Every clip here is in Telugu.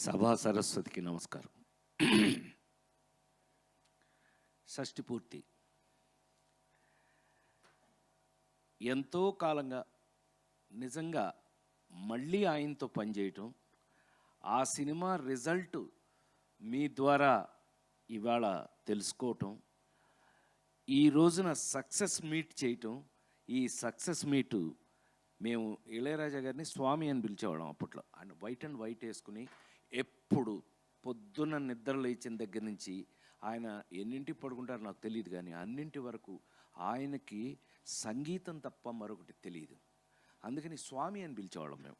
సభా సరస్వతికి నమస్కారం. షష్ఠి పూర్తి ఎంతో కాలంగా నిజంగా మళ్ళీ ఆయనతో పనిచేయటం, ఆ సినిమా రిజల్ట్ మీ ద్వారా ఇవాళ తెలుసుకోవటం, ఈ రోజున సక్సెస్ మీట్ చేయటం. ఈ సక్సెస్ మీటు మేము ఇళయరాజా గారిని స్వామి అని పిలిచేవాళ్ళం అప్పట్లో. ఆయన వైట్ అండ్ వైట్ వేసుకుని ఎప్పుడు పొద్దున్న నిద్ర లేచిన దగ్గర నుంచి ఆయన ఎన్నింటికి పడుకుంటారో నాకు తెలియదు, కానీ అన్నింటి వరకు ఆయనకి సంగీతం తప్ప మరొకటి తెలియదు. అందుకని స్వామి అని పిలిచేవాళ్ళం మేము.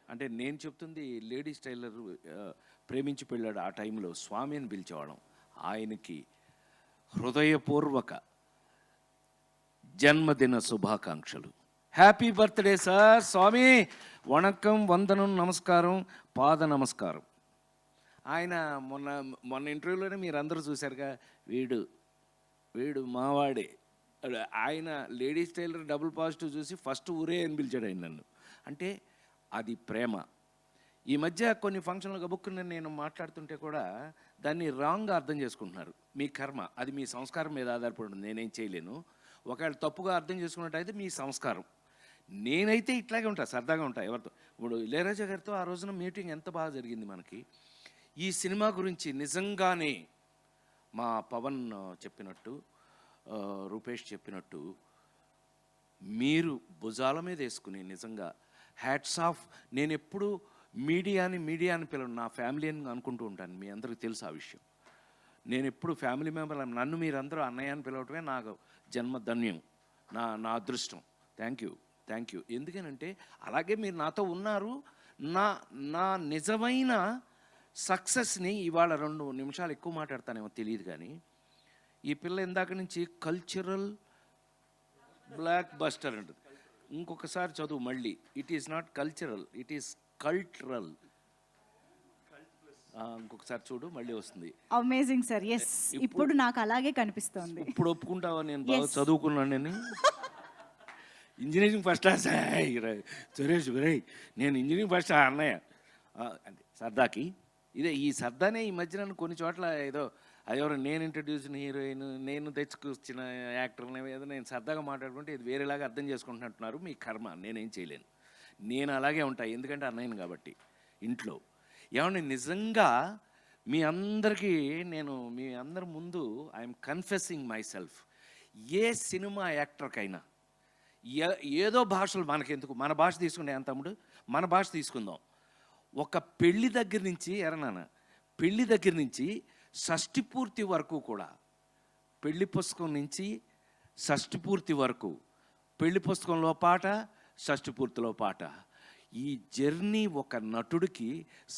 అంటే నేను చెప్తుంది లేడీస్ టైలర్ ప్రేమించి పెళ్ళాడు ఆ టైంలో స్వామి అని పిలిచేవాళ్ళం. ఆయనకి హృదయపూర్వక జన్మదిన శుభాకాంక్షలు. Happy birthday sir. స్వామి వణకం, వందనం, నమస్కారం, పాద నమస్కారం. ఆయన మొన్న ఇంటర్వ్యూలోనే మీరు అందరూ చూశారుగా, వీడు మావాడే. ఆయన లేడీస్ టైలర్ డబుల్ పాజిటివ్ చూసి ఫస్ట్ ఊరే అని పిలిచాడు ఆయన నన్ను. అంటే అది ప్రేమ. ఈ మధ్య కొన్ని ఫంక్షన్లు గబుక్కుని నేను మాట్లాడుతుంటే కూడా దాన్ని రాంగ్గా అర్థం చేసుకుంటున్నారు. మీ కర్మ, అది మీ సంస్కారం మీద ఆధారపడి ఉంది, నేనేం చేయలేను. ఒకవేళ తప్పుగా అర్థం చేసుకున్నట్టయితే మీ సంస్కారం. నేనైతే ఇట్లాగే ఉంటా, సరదాగా ఉంటా ఎవరితో. ఇప్పుడు ఇళయరాజా గారితో ఆ రోజున మీటింగ్ ఎంత బాగా జరిగింది మనకి. ఈ సినిమా గురించి నిజంగానే మా పవన్ చెప్పినట్టు, రూపేష్ చెప్పినట్టు, మీరు భుజాల మీద వేసుకుని నిజంగా హ్యాట్స్ ఆఫ్. నేను ఎప్పుడు మీడియాని పిలవను, నా ఫ్యామిలీ అని అనుకుంటూ ఉంటాను. మీ అందరికీ తెలుసు ఆ విషయం. నేను ఎప్పుడు ఫ్యామిలీ మెంబర్, నన్ను మీరందరూ అన్నయ్య అని పిలవటమే నాకు జన్మధన్యం, నా అదృష్టం. Thank you. ఎందుకనంటే అలాగే మీరు నాతో ఉన్నారు. నా నిజమైన సక్సెస్ని ఇవాళ 2 నిమిషాలు ఎక్కువ మాట్లాడతానేమో తెలియదు, కానీ ఈ పిల్ల ఇందాక నుంచి కల్చరల్ బ్లాక్ బస్టర్ అంటుంది. ఇంకొకసారి చదువు మళ్ళీ. It is not cultural, it is cultural. ఇంకొకసారి చూడు, మళ్ళీ వస్తుంది. Amazing sir. ఎస్, ఇప్పుడు నాకు అలాగే కనిపిస్తుంది. ఇప్పుడు ఒప్పుకుంటావా నేను బాగా చదువుకున్నాను? నేను ఇంజనీరింగ్ ఫస్ట్ క్లాస్ సురేష్ నేను ఇంజనీరింగ్ ఫస్ట్ అన్నయ్య అంటే సరదాకి. ఈ సరదానే ఈ మధ్య నన్ను కొన్ని చోట్ల ఏదో అదెవరో నేను ఇంట్రడ్యూస్ హీరోయిన్, నేను తెచ్చుకొచ్చిన యాక్టర్ని ఏదో నేను సరదాగా మాట్లాడుకుంటే ఇది వేరేలాగా అర్థం చేసుకుంటున్నట్టున్నారు. మీ కర్మ, నేనేం చేయలేను. నేను అలాగే ఉంటాను, ఎందుకంటే అన్నయ్యను కాబట్టి ఇంట్లో. ఏమంటే నిజంగా మీ అందరికీ నేను మీ అందరి ముందు ఐఎమ్ కన్ఫెసింగ్ మై సెల్ఫ్. ఏ సినిమా యాక్టర్కైనా ఏదో భాషలు మనకెందుకు, మన భాష తీసుకుంటే ఎంత తమ్ముడు, మన భాష తీసుకుందాం. ఒక పెళ్లి దగ్గర నుంచి పెళ్లి దగ్గర నుంచి షష్ఠి పూర్తి వరకు కూడా, పెళ్లి పుస్తకం నుంచి షష్ఠి పూర్తి వరకు, పెళ్లి పుస్తకంలో పాట, షష్ఠి పూర్తిలో పాట, ఈ జర్నీ ఒక నటుడికి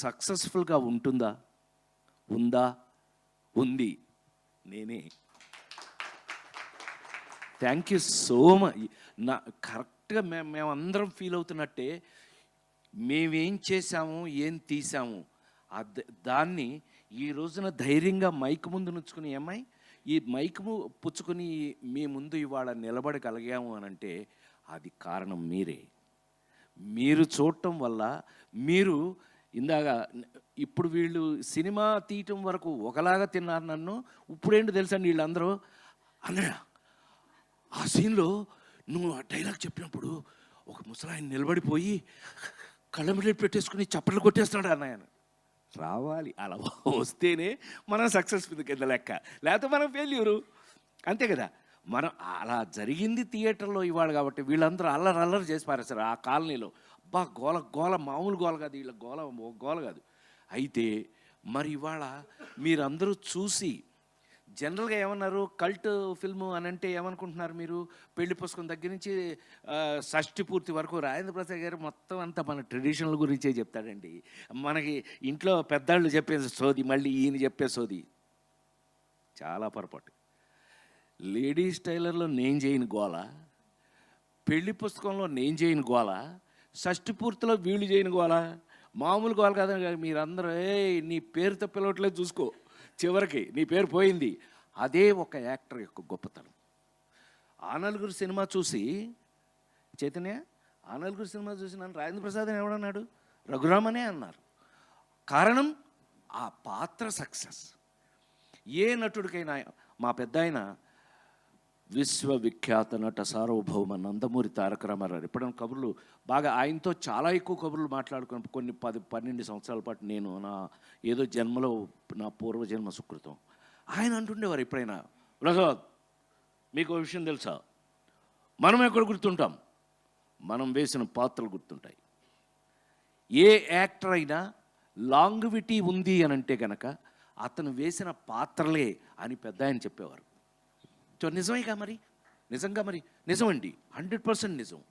సక్సెస్ఫుల్గా ఉంటుందా? ఉంది. నేనే. Thank you so much. కరెక్ట్గా మేమందరం ఫీల్ అవుతున్నట్టే మేమేం చేశాము, ఏం తీసాము, దాన్ని ఈ రోజున ధైర్యంగా మైక్ ముందు నుంచుకుని, ఏమ్మాయి ఈ మైక్ పుచ్చుకొని మీ ముందు ఇవాళ నిలబడగలిగాము అని అంటే అది కారణం మీరే. మీరు చూడటం వల్ల, మీరు ఇందాక ఇప్పుడు వీళ్ళు సినిమా తీయటం వరకు ఒకలాగా తిన్నారు నన్ను. ఇప్పుడేంటి తెలుసండి, వీళ్ళందరూ అన్నయ్య ఆ సీన్లో నువ్వు ఆ డైలాగ్ చెప్పినప్పుడు ఒక ముసలాయన నిలబడిపోయి కళ్ళ మీద పెట్టేసుకుని చప్పట్లు కొట్టేస్తున్నాడు అన్నయ్య. రావాలి, అలా వస్తేనే మనం సక్సెస్ఫుల్ కింద లెక్క, లేకపోతే మనం ఫెయిల్యూరు, అంతే కదా. మనం అలా జరిగింది థియేటర్లో ఇవాళ కాబట్టి వీళ్ళందరూ అల్లరి చేసి పారేస్తారు ఆ కాలనీలో. అబ్బా గోల మామూలు గోల కాదు, వీళ్ళ గోల కాదు. అయితే మరి ఇవాళ మీరందరూ చూసి జనరల్గా ఏమన్నారు, కల్ట్ ఫిల్ము అని అంటే ఏమనుకుంటున్నారు మీరు? పెళ్లి పుస్తకం దగ్గర నుంచి షష్ఠి పూర్తి వరకు రాజేంద్ర ప్రసాద్ గారు మొత్తం అంతా మన ట్రెడిషనల్ గురించే చెప్తాడండి. మనకి ఇంట్లో పెద్దాళ్ళు చెప్పే సోది మళ్ళీ ఈయన చెప్పే సోది చాలా పొరపాటు. లేడీస్ టైలర్లో నేను చేయని గోల, పెళ్లి పుస్తకంలో నేను చేయని గోల, షష్ఠి పూర్తిలో వీళ్ళు చేయని గోల, మామూలు గోల కాదని మీరందరూ నీ పేరుతో పిలవట్లేదు చూసుకో, చివరికి నీ పేరు పోయింది. అదే ఒక యాక్టర్ యొక్క గొప్పతనం. ఆ నలుగురు సినిమా చూసి చైతన్య, ఆ నలుగురు సినిమా చూసి నన్ను రాజేంద్ర ప్రసాద్ అని ఎవడన్నాడు? రఘురామనే అన్నారు. కారణం ఆ పాత్ర సక్సెస్. ఏ నటుడికైనా మా పెద్ద ఆయన విశ్వవిఖ్యాత నట సార్వభౌమ నందమూరి తారక రామారావు ఎప్పుడైనా కబుర్లు బాగా ఆయనతో చాలా ఎక్కువ కబుర్లు మాట్లాడుకున్న కొన్ని 10-12 సంవత్సరాల పాటు నేను నా ఏదో జన్మలో నా పూర్వజన్మ సుకృతం. ఆయన అంటుండేవారు ఎప్పుడైనా, ప్రసాద్ మీకు ఒక విషయం తెలుసా, మనం ఎక్కడ గుర్తుంటాం, మనం వేసిన పాత్రలు గుర్తుంటాయి. ఏ యాక్టర్ అయినా లాంగ్విటీ ఉంది అని అంటే కనుక అతను వేసిన పాత్రలే అని పెద్ద ఆయన చెప్పేవారు. సో నిజమేగా మరి, నిజంగా మరి నిజమండి, 100% నిజం.